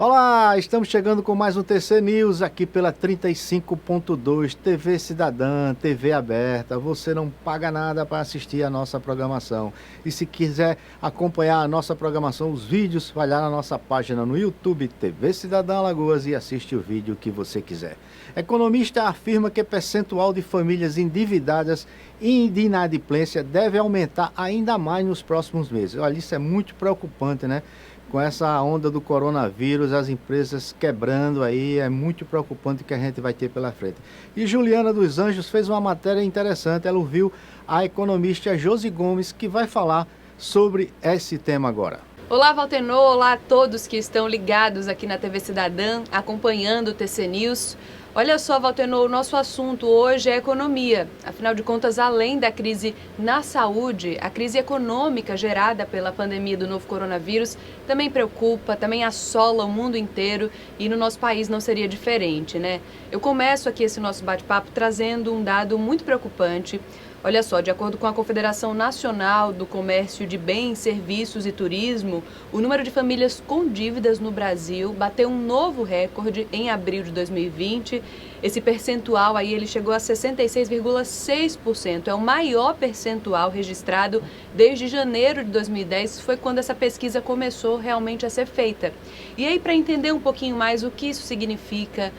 Olá, estamos chegando com mais um TC News aqui pela 35.2, TV Cidadã, TV aberta. Você não paga nada para assistir a nossa programação. E se quiser acompanhar a nossa programação, os vídeos, vai lá na nossa página no YouTube, TV Cidadã Alagoas, e assiste o vídeo que você quiser. Economista afirma que percentual de famílias endividadas e de inadimplência deve aumentar ainda mais nos próximos meses. Olha, isso é muito preocupante, né? Com essa onda do coronavírus, as empresas quebrando aí, é muito preocupante o que a gente vai ter pela frente. E Juliana dos Anjos fez uma matéria interessante, ela ouviu a economista Josi Gomes, que vai falar sobre esse tema agora. Olá, Valtenô, olá a todos que estão ligados aqui na TV Cidadã, acompanhando o TC News. Olha só, Valtenô, o nosso assunto hoje é economia. Afinal de contas, além da crise na saúde, a crise econômica gerada pela pandemia do novo coronavírus também preocupa, também assola o mundo inteiro e no nosso país não seria diferente, né? Eu começo aqui esse nosso bate-papo trazendo um dado muito preocupante. Olha só, de acordo com a Confederação Nacional do Comércio de Bens, Serviços e Turismo, o número de famílias com dívidas no Brasil bateu um novo recorde em abril de 2020. Esse percentual aí ele chegou a 66,6%. É o maior percentual registrado desde janeiro de 2010, foi quando essa pesquisa começou realmente a ser feita. E aí, para entender um pouquinho mais o que isso significa,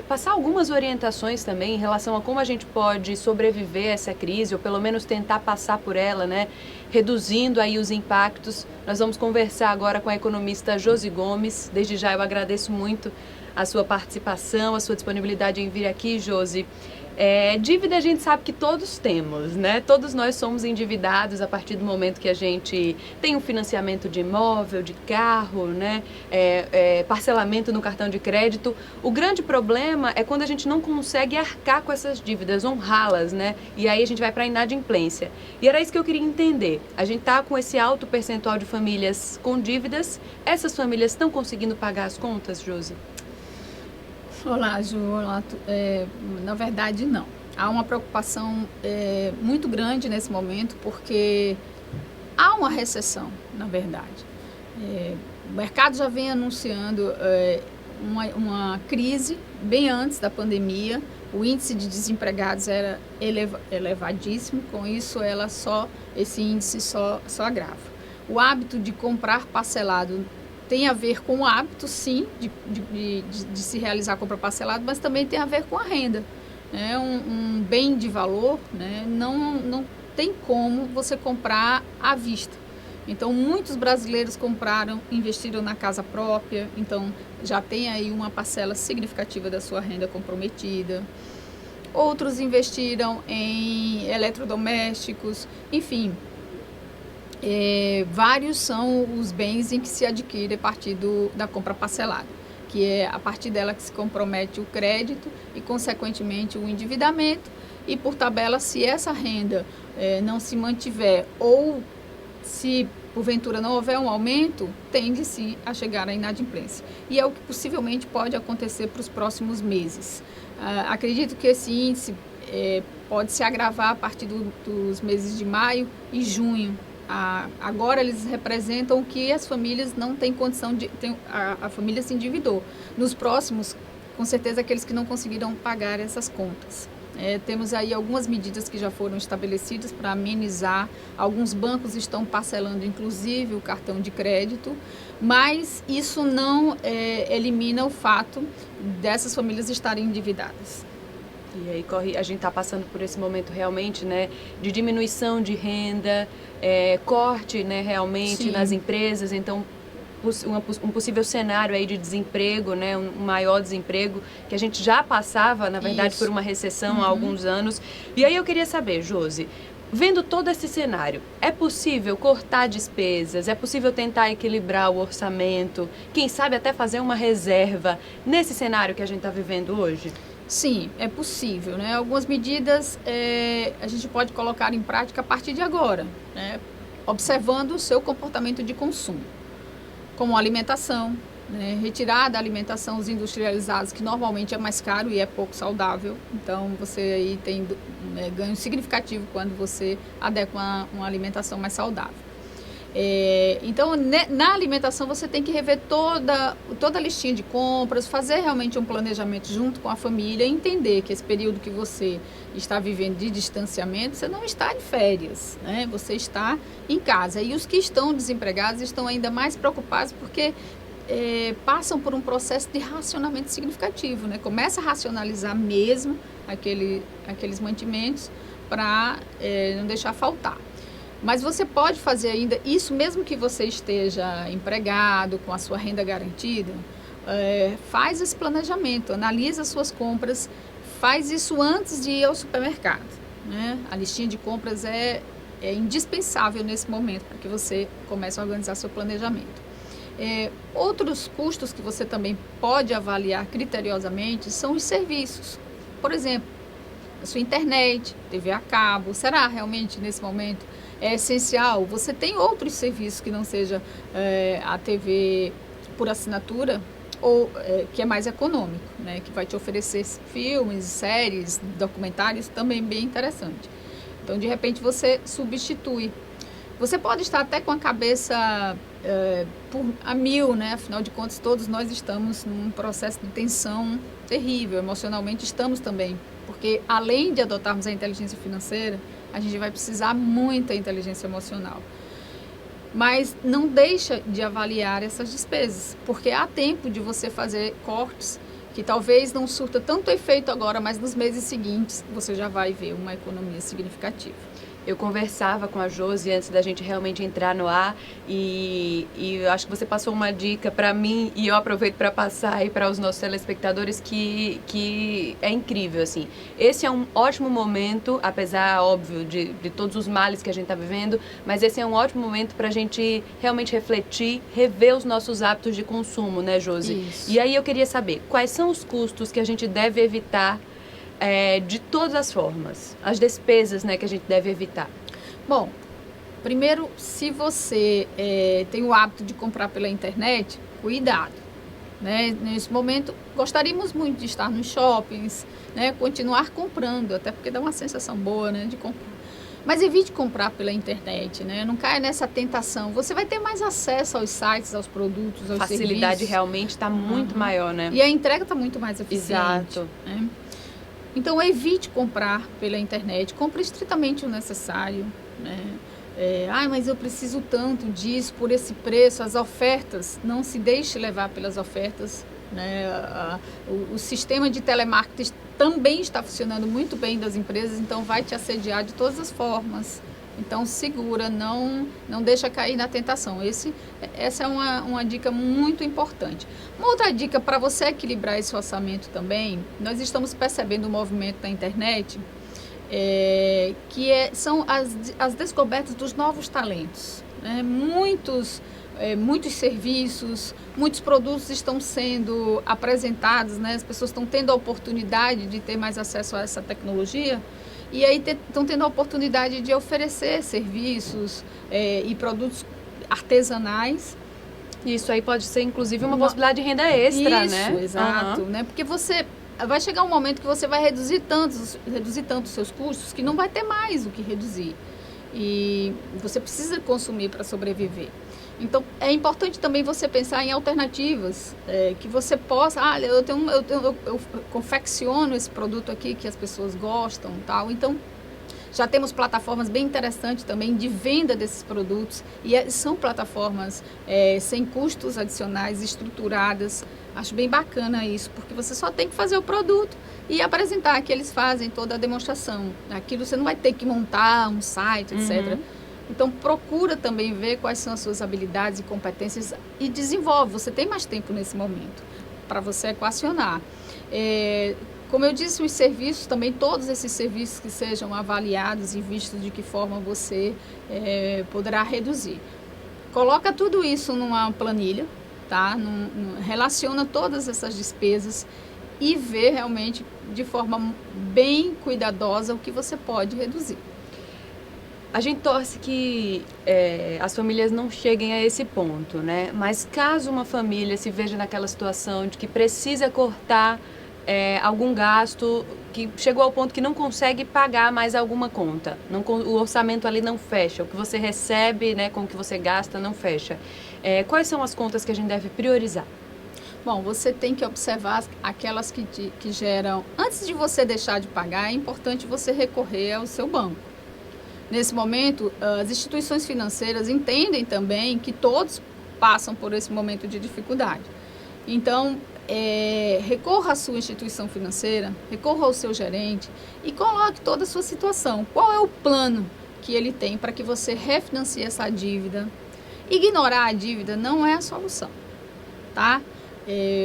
passar algumas orientações também em relação a como a gente pode sobreviver a essa crise, ou pelo menos tentar passar por ela, né? Reduzindo aí os impactos. Nós vamos conversar agora com a economista Josi Gomes. Desde já eu agradeço muito a sua participação, a sua disponibilidade em vir aqui, Josi. Dívida a gente sabe que todos temos, né? Todos nós somos endividados a partir do momento que a gente tem um financiamento de imóvel, de carro, né? Parcelamento no cartão de crédito. O grande problema é quando a gente não consegue arcar com essas dívidas, honrá-las, né? E aí a gente vai para a inadimplência. E era isso que eu queria entender. A gente tá com esse alto percentual de famílias com dívidas. Essas famílias estão conseguindo pagar as contas, Josi? Olá, Ju. Olá, na verdade, não. Há uma preocupação muito grande nesse momento, porque há uma recessão, na verdade. O mercado já vem anunciando uma crise bem antes da pandemia. O índice de desempregados era elevadíssimo, com isso esse índice só agrava. O hábito de comprar parcelado tem a ver com o hábito, sim, de se realizar a compra parcelada, mas também tem a ver com a renda. Né? Um bem de valor, né? Não tem como você comprar à vista. Então, muitos brasileiros investiram na casa própria, então já tem aí uma parcela significativa da sua renda comprometida. Outros investiram em eletrodomésticos, enfim. Vários são os bens em que se adquire a partir da compra parcelada, que é a partir dela que se compromete o crédito e, consequentemente, o endividamento. E, por tabela, se essa renda não se mantiver ou se, porventura, não houver um aumento, tende-se a chegar à inadimplência. E é o que possivelmente pode acontecer para os próximos meses. Acredito que esse índice pode se agravar a partir dos meses de maio e junho. Agora eles representam que as famílias não têm condição a família se endividou. Nos próximos, com certeza, aqueles que não conseguiram pagar essas contas. Temos aí algumas medidas que já foram estabelecidas para amenizar. Alguns bancos estão parcelando, inclusive, o cartão de crédito, mas isso não elimina o fato dessas famílias estarem endividadas. E aí a gente está passando por esse momento realmente, né, de diminuição de renda, corte, né, realmente, sim, nas empresas. Então, um possível cenário aí de desemprego, né, um maior desemprego, que a gente já passava, na verdade, por uma recessão há alguns anos. E aí eu queria saber, Josi, vendo todo esse cenário, é possível cortar despesas? É possível tentar equilibrar o orçamento? Quem sabe até fazer uma reserva nesse cenário que a gente está vivendo hoje? Sim, é possível, né? Algumas medidas a gente pode colocar em prática a partir de agora, né? Observando o seu comportamento de consumo, como alimentação, né? Retirar da alimentação os industrializados, que normalmente é mais caro e é pouco saudável. Então, você aí tem ganho significativo quando você adequa uma alimentação mais saudável. Então, na alimentação, você tem que rever toda a listinha de compras, fazer realmente um planejamento junto com a família, entender que esse período que você está vivendo de distanciamento, você não está de férias, né? Você está em casa. E os que estão desempregados estão ainda mais preocupados porque passam por um processo de racionamento significativo, né? Começa a racionalizar mesmo aqueles mantimentos para não deixar faltar. Mas você pode fazer ainda isso mesmo que você esteja empregado, com a sua renda garantida. Faz esse planejamento, analisa as suas compras, faz isso antes de ir ao supermercado, né? A listinha de compras é indispensável nesse momento para que você comece a organizar seu planejamento. Outros custos que você também pode avaliar criteriosamente são os serviços. Por exemplo, a sua internet, TV a cabo, será realmente nesse momento é essencial? Você tem outros serviços que não seja a TV por assinatura ou que é mais econômico, né? Que vai te oferecer filmes, séries, documentários, também bem interessante. Então, de repente, você substitui. Você pode estar até com a cabeça a mil, né? Afinal de contas, todos nós estamos num processo de tensão terrível, emocionalmente estamos também. Porque além de adotarmos a inteligência financeira, a gente vai precisar muita inteligência emocional. Mas não deixa de avaliar essas despesas, porque há tempo de você fazer cortes que talvez não surta tanto efeito agora, mas nos meses seguintes você já vai ver uma economia significativa. Eu conversava com a Josi antes da gente realmente entrar no ar e eu acho que você passou uma dica para mim e eu aproveito para passar aí para os nossos telespectadores que é incrível, assim. Esse é um ótimo momento, apesar, óbvio, de todos os males que a gente está vivendo, mas esse é um ótimo momento para a gente realmente refletir, rever os nossos hábitos de consumo, né, Josi? Isso. E aí eu queria saber, quais são os custos que a gente deve evitar de todas as formas, as despesas, né, que a gente deve evitar? Bom, primeiro, se você tem o hábito de comprar pela internet, cuidado, né? Nesse momento, gostaríamos muito de estar nos shoppings, né? Continuar comprando, até porque dá uma sensação boa, né, de comprar. Mas evite comprar pela internet, né? Não caia nessa tentação. Você vai ter mais acesso aos sites, aos produtos, aos serviços. A facilidade realmente está muito maior, né? E a entrega está muito mais eficiente. Exato. Né? Então, evite comprar pela internet. Compre estritamente o necessário, né? Mas eu preciso tanto disso, por esse preço, as ofertas. Não se deixe levar pelas ofertas, né? O sistema de telemarketing também está funcionando muito bem das empresas, então vai te assediar de todas as formas. Então, segura, não deixa cair na tentação. Essa é uma dica muito importante. Uma outra dica para você equilibrar esse orçamento também, nós estamos percebendo o movimento da internet, são as descobertas dos novos talentos, né? Muitos serviços, muitos produtos estão sendo apresentados, né? As pessoas estão tendo a oportunidade de ter mais acesso a essa tecnologia e aí estão tendo a oportunidade de oferecer serviços e produtos artesanais. Isso aí pode ser, inclusive, uma possibilidade de renda extra, né? Isso, exato, né? Porque você vai chegar um momento que você vai reduzir tanto os seus custos que não vai ter mais o que reduzir. E você precisa consumir para sobreviver. Então, é importante também você pensar em alternativas que você possa... eu confecciono esse produto aqui que as pessoas gostam e tal. Então, já temos plataformas bem interessantes também de venda desses produtos. E são plataformas sem custos adicionais, estruturadas. Acho bem bacana isso, porque você só tem que fazer o produto e apresentar que eles fazem toda a demonstração. Aquilo você não vai ter que montar um site, etc. Então, procura também ver quais são as suas habilidades e competências e desenvolve. Você tem mais tempo nesse momento para você equacionar. Como eu disse, os serviços também, todos esses serviços que sejam avaliados e vistos de que forma você poderá reduzir. Coloca tudo isso numa planilha, tá? Relaciona todas essas despesas e vê realmente de forma bem cuidadosa o que você pode reduzir. A gente torce que as famílias não cheguem a esse ponto, né? Mas caso uma família se veja naquela situação de que precisa cortar algum gasto, que chegou ao ponto que não consegue pagar mais alguma conta. O orçamento ali não fecha. O que você recebe, né, com o que você gasta, não fecha. Quais são as contas que a gente deve priorizar? Bom, você tem que observar aquelas que geram... Antes de você deixar de pagar, é importante você recorrer ao seu banco. Nesse momento, as instituições financeiras entendem também que todos passam por esse momento de dificuldade. Então, recorra à sua instituição financeira, recorra ao seu gerente e coloque toda a sua situação. Qual é o plano que ele tem para que você refinancie essa dívida? Ignorar a dívida não é a solução, tá?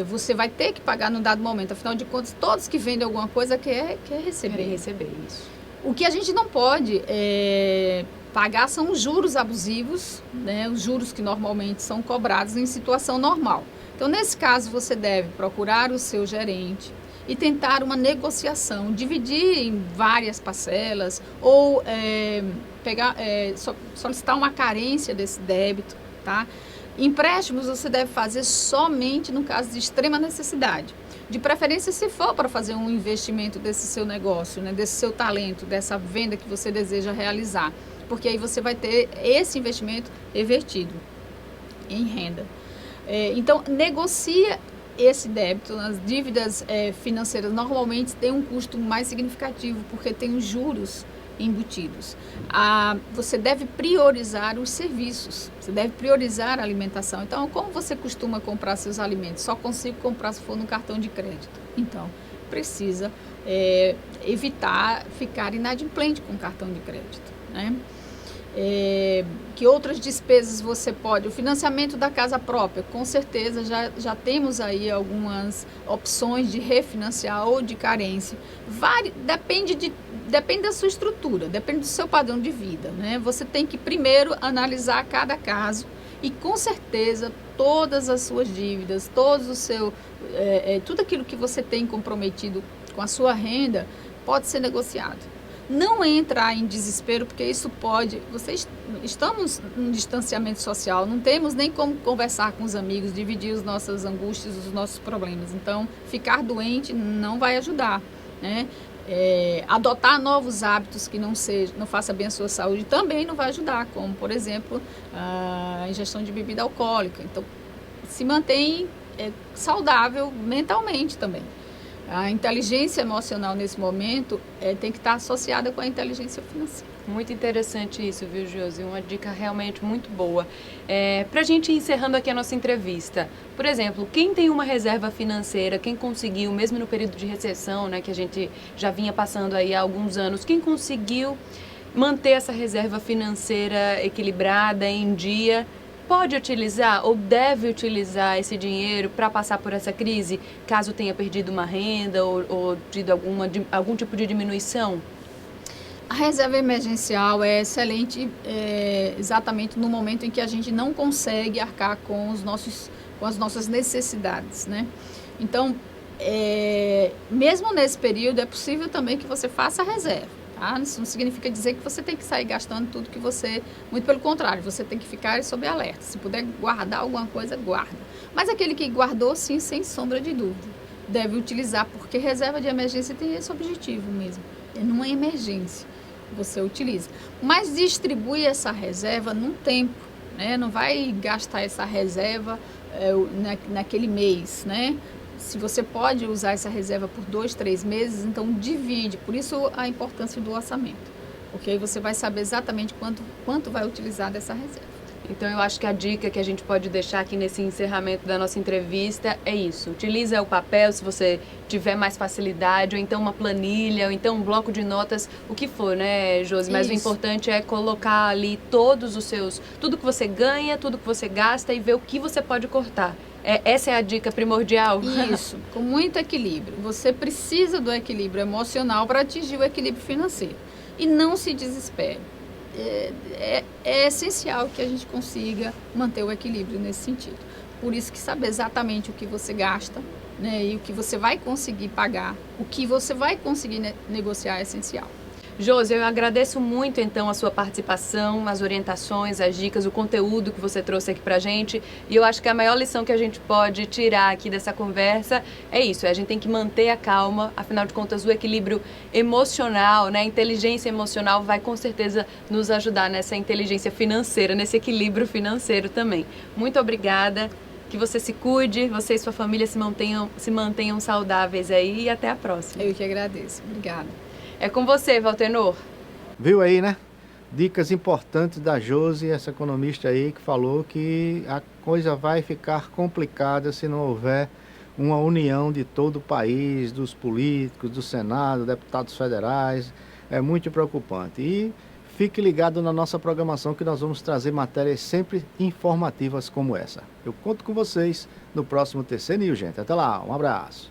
Você vai ter que pagar num dado momento. Afinal de contas, todos que vendem alguma coisa querem receber. Querem receber, isso. O que a gente não pode pagar são os juros abusivos, né? Os juros que normalmente são cobrados em situação normal. Então, nesse caso, você deve procurar o seu gerente e tentar uma negociação, dividir em várias parcelas ou solicitar uma carência desse débito, tá? Empréstimos você deve fazer somente no caso de extrema necessidade. De preferência, se for para fazer um investimento desse seu negócio, né, desse seu talento, dessa venda que você deseja realizar. Porque aí você vai ter esse investimento revertido em renda. Então, negocia esse débito. As dívidas financeiras normalmente têm um custo mais significativo, porque tem os juros embutidos. Você deve priorizar os serviços, você deve priorizar a alimentação. Então, como você costuma comprar seus alimentos? Só consigo comprar se for no cartão de crédito. Então, precisa evitar ficar inadimplente com o cartão de crédito, né? Que outras despesas você pode? O financiamento da casa própria, com certeza já temos aí algumas opções de refinanciar ou de carência. Depende da sua estrutura, depende do seu padrão de vida, né? Você tem que primeiro analisar cada caso e com certeza todas as suas dívidas, tudo aquilo que você tem comprometido com a sua renda pode ser negociado. Não entrar em desespero, porque isso pode... Estamos em distanciamento social, não temos nem como conversar com os amigos, dividir as nossas angústias, os nossos problemas. Então, ficar doente não vai ajudar, né? Adotar novos hábitos que não faça bem a sua saúde também não vai ajudar, como, por exemplo, a ingestão de bebida alcoólica. Então, se mantém saudável mentalmente também. A inteligência emocional nesse momento tem que estar associada com a inteligência financeira. Muito interessante isso, viu, Josi? Uma dica realmente muito boa. Para a gente ir encerrando aqui a nossa entrevista, por exemplo, quem tem uma reserva financeira, quem conseguiu, mesmo no período de recessão, né, que a gente já vinha passando aí há alguns anos, quem conseguiu manter essa reserva financeira equilibrada, em dia, pode utilizar ou deve utilizar esse dinheiro para passar por essa crise, caso tenha perdido uma renda ou tido algum tipo de diminuição? A reserva emergencial é excelente exatamente no momento em que a gente não consegue arcar com as nossas necessidades, né? Então, mesmo nesse período, é possível também que você faça a reserva. Tá? Isso não significa dizer que você tem que sair gastando tudo que você... Muito pelo contrário, você tem que ficar sob alerta. Se puder guardar alguma coisa, guarda. Mas aquele que guardou, sim, sem sombra de dúvida, deve utilizar, porque reserva de emergência tem esse objetivo mesmo. Numa emergência, você utiliza. Mas distribui essa reserva num tempo, né? Não vai gastar essa reserva naquele mês, né? Se você pode usar essa reserva por 2, 3 meses, então divide. Por isso a importância do orçamento. Porque aí você vai saber exatamente quanto vai utilizar dessa reserva. Então eu acho que a dica que a gente pode deixar aqui nesse encerramento da nossa entrevista é isso. Utiliza o papel se você tiver mais facilidade, ou então uma planilha, ou então um bloco de notas, o que for, né, Josi? Mas Isso. O importante é colocar ali tudo que você ganha, tudo que você gasta e ver o que você pode cortar. Essa é a dica primordial? Isso, com muito equilíbrio. Você precisa do equilíbrio emocional para atingir o equilíbrio financeiro. E não se desespere. É essencial que a gente consiga manter o equilíbrio nesse sentido. Por isso que saber exatamente o que você gasta, né, e o que você vai conseguir pagar, o que você vai conseguir negociar é essencial. Josi, eu agradeço muito então a sua participação, as orientações, as dicas, o conteúdo que você trouxe aqui pra gente. E eu acho que a maior lição que a gente pode tirar aqui dessa conversa é isso, a gente tem que manter a calma, afinal de contas o equilíbrio emocional, né, a inteligência emocional vai com certeza nos ajudar nessa inteligência financeira, nesse equilíbrio financeiro também. Muito obrigada, que você se cuide, você e sua família se mantenham saudáveis aí e até a próxima. Eu que agradeço. Obrigada. É com você, Valtenor. Viu aí, né? Dicas importantes da Josi, essa economista aí que falou que a coisa vai ficar complicada se não houver uma união de todo o país, dos políticos, do Senado, deputados federais. É muito preocupante. E fique ligado na nossa programação que nós vamos trazer matérias sempre informativas como essa. Eu conto com vocês no próximo TC News, gente. Até lá, um abraço.